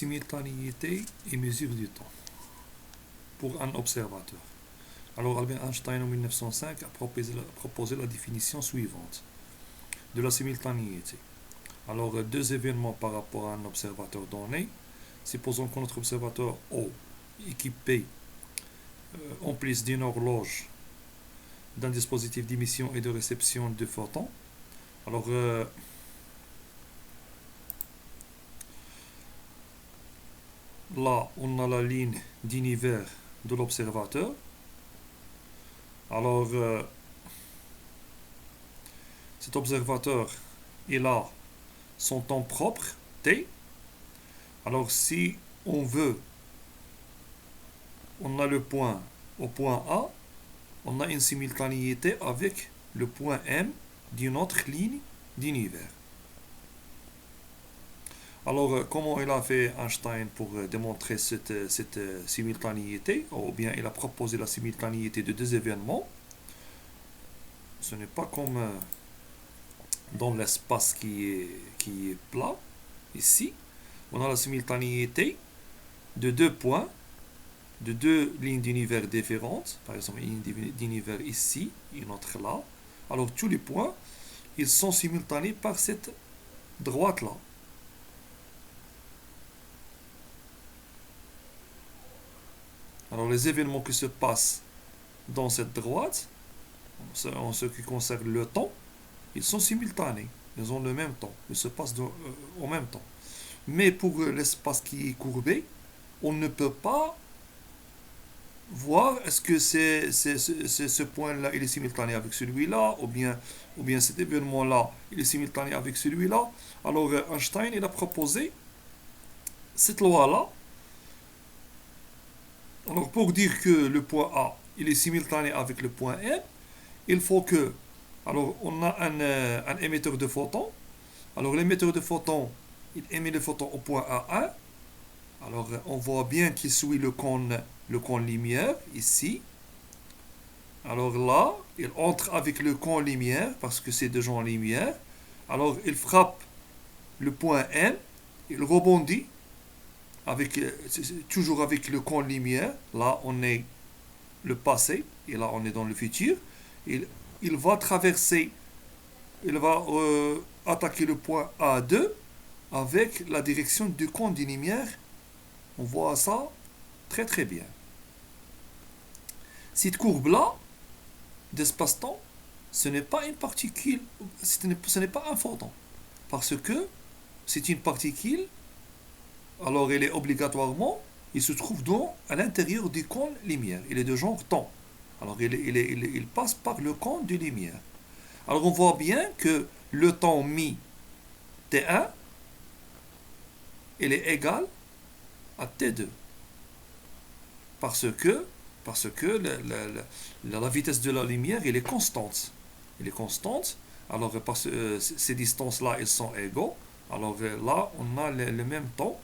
simultanéité et mesure du temps pour un observateur. Alors Albert Einstein en 1905 a proposé la définition suivante de la simultanéité. Alors deux événements par rapport à un observateur donné. Supposons que notre observateur O, équipé en plus d'une horloge, d'un dispositif d'émission et de réception de photons. Alors là, on a la ligne d'univers de l'observateur. Alors, cet observateur, il a son temps propre, T. Alors, si on veut, on a le point au point A, on a une simultanéité avec le point M d'une autre ligne d'univers. Alors, comment il a fait Einstein pour démontrer cette simultanéité, ou bien il a proposé la simultanéité de deux événements? Ce n'est pas comme dans l'espace qui est plat. Ici, on a la simultanéité de deux points, de deux lignes d'univers différentes. Par exemple, une ligne d'univers ici, une autre là. Alors, tous les points, ils sont simultanés par cette droite-là. Alors, les événements qui se passent dans cette droite, en ce qui concerne le temps, ils sont simultanés. Ils ont le même temps. Ils se passent en même temps. Mais pour l'espace qui est courbé, on ne peut pas voir est-ce que ce point-là il est simultané avec celui-là, ou bien cet événement-là il est simultané avec celui-là. Alors Einstein il a proposé cette loi-là. Alors pour dire que le point A il est simultané avec le point M, il faut que, alors on a un émetteur de photons. Alors l'émetteur de photons il émet le photon au point A1. Alors on voit bien qu'il suit le cône lumière ici. Alors là, il entre avec le cône lumière parce que c'est deux gens en lumière. Alors il frappe le point M, il rebondit toujours avec le cône lumière. Là on est le passé et là on est dans le futur. Il va traverser, il va attaquer le point A2 avec la direction du cône de lumière. On voit ça très très bien. Cette courbe-là d'espace-temps, ce n'est pas une particule, ce n'est pas un photon. Parce que c'est une particule, alors elle est obligatoirement, il se trouve à l'intérieur du cône lumière. Il est de genre temps. Alors il passe par le cône de lumière. Alors on voit bien que le temps mi T1, il est égal à T2. Parce que la vitesse de la lumière, elle est constante. Elle est constante. Alors, ces distances-là, elles sont égaux. Alors là, on a le même temps.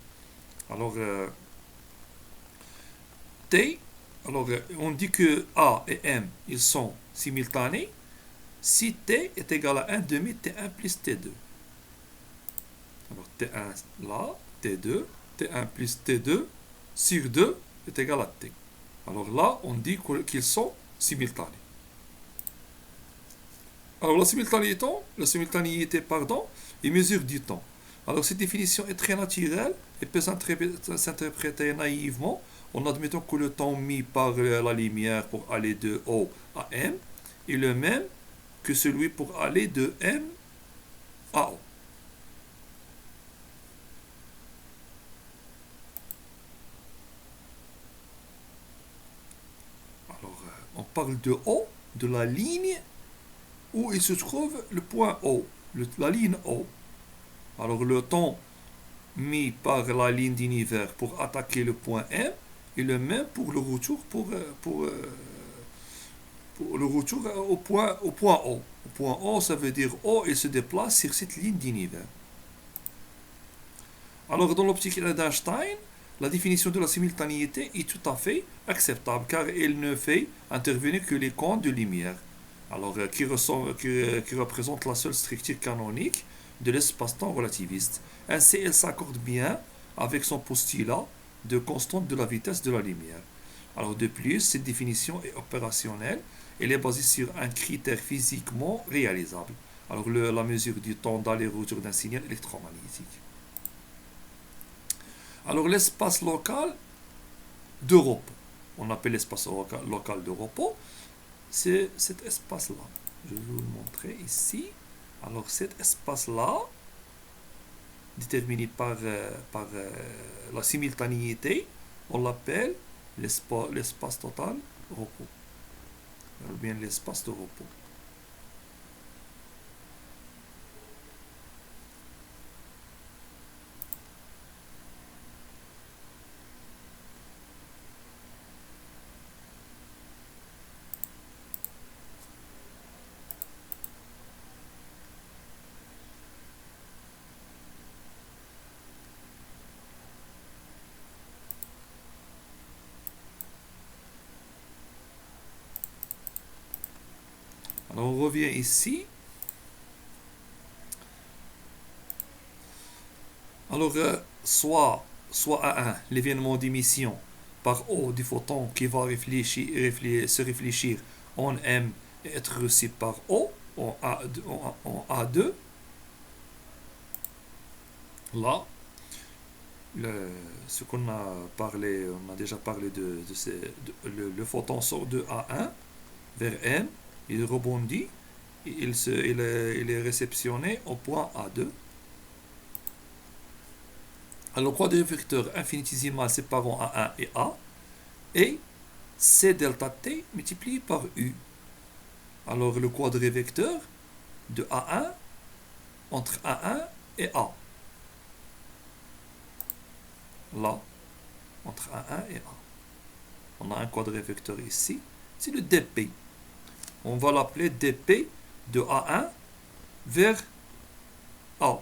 Alors, T, alors on dit que A et M, ils sont simultanés. Si T est égal à 1 demi T1 plus T2. Alors, T1 là, T2, T1 plus T2 sur 2 est égal à T. Alors là, on dit qu'ils sont simultanés. Alors la simultanéité, il mesure du temps. Alors cette définition est très naturelle et peut s'interpréter naïvement en admettant que le temps mis par la lumière pour aller de O à M est le même que celui pour aller de M à O. On parle de O, de la ligne où il se trouve le point O, la ligne O. Alors le temps mis par la ligne d'univers pour attaquer le point M est le même pour le retour pour le retour au point O. Au point O, ça veut dire O, il se déplace sur cette ligne d'univers. Alors dans l'optique d'Einstein, la définition de la simultanéité est tout à fait acceptable car elle ne fait intervenir que les cônes de lumière, alors qui représentent la seule structure canonique de l'espace-temps relativiste. Ainsi, elle s'accorde bien avec son postulat de constante de la vitesse de la lumière. Alors de plus, cette définition est opérationnelle. Elle est basée sur un critère physiquement réalisable. Alors la mesure du temps d'aller-retour d'un signal électromagnétique. Alors l'espace local de repos. On appelle l'espace local de repos. C'est cet espace-là. Je vais vous le montrer ici. Alors cet espace-là, déterminé par la simultanéité, on l'appelle l'espace total repos. Ou bien l'espace de repos. Alors on revient ici. Alors soit A1, l'événement d'émission par O du photon qui va se réfléchir en M et être reçu par O en A2. Là, ce qu'on a parlé, on a déjà parlé le photon sort de A1 vers M, il rebondit, il est réceptionné au point A2. Alors, le quadrille vecteur infinitésimal séparant A1 et A est C delta T multiplié par U. Alors, le quadrille vecteur de A1 entre A1 et A. Là, entre A1 et A. On a un quadrille vecteur ici. C'est le dp. On va l'appeler dp de A1 vers A.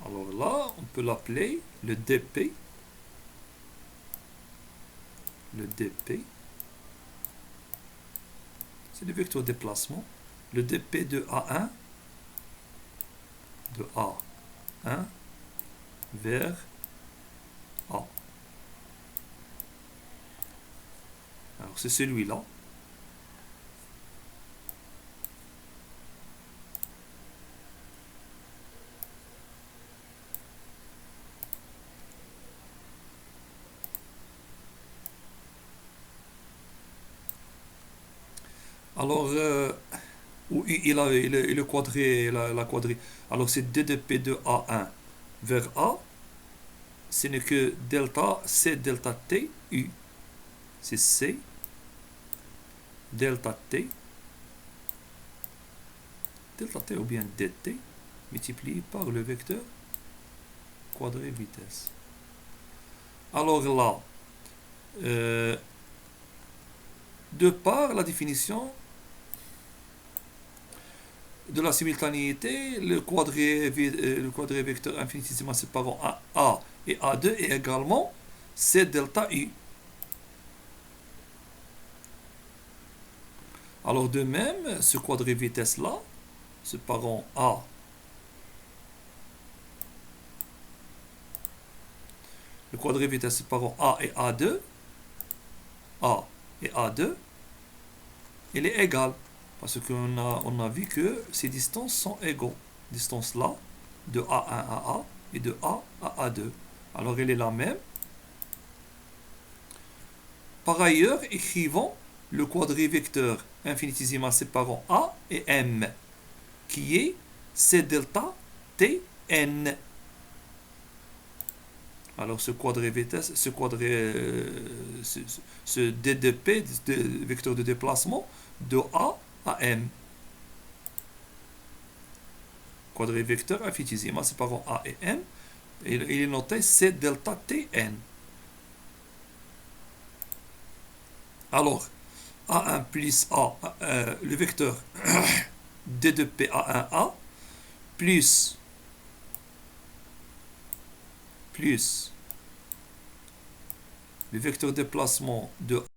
Alors là, on peut l'appeler le dp. Le dp. C'est le vecteur de déplacement. Le dp de A1 vers A. Alors c'est celui-là. Alors, où il a le quadrille, la quadrille. Alors c'est dp de A1 vers A. Ce n'est que delta C delta T U. C'est C delta T ou bien dt multiplié par le vecteur quadrille vitesse. Alors là, de par la définition de la simultanéité, le quadrille vecteur infinitésimal séparant A et A2 est également C delta U. Alors de même, ce quadrille vitesse-là, séparant A le quadrille vitesse séparant A et A2, il est égal. Parce qu'on a vu que ces distances sont égaux. Distance là, de A1 à A et de A à A2. Alors elle est la même. Par ailleurs, écrivons le quadrille vecteur infinitésimal séparant A et M, qui est C delta Tn. Alors ce quadrille vitesse, ce DDP, vecteur de déplacement, de A à M. Quadrille vecteur infinitésimal séparant A et M, il est noté C delta Tn. Alors, A1 plus A, le vecteur D de P A1A, plus le vecteur déplacement de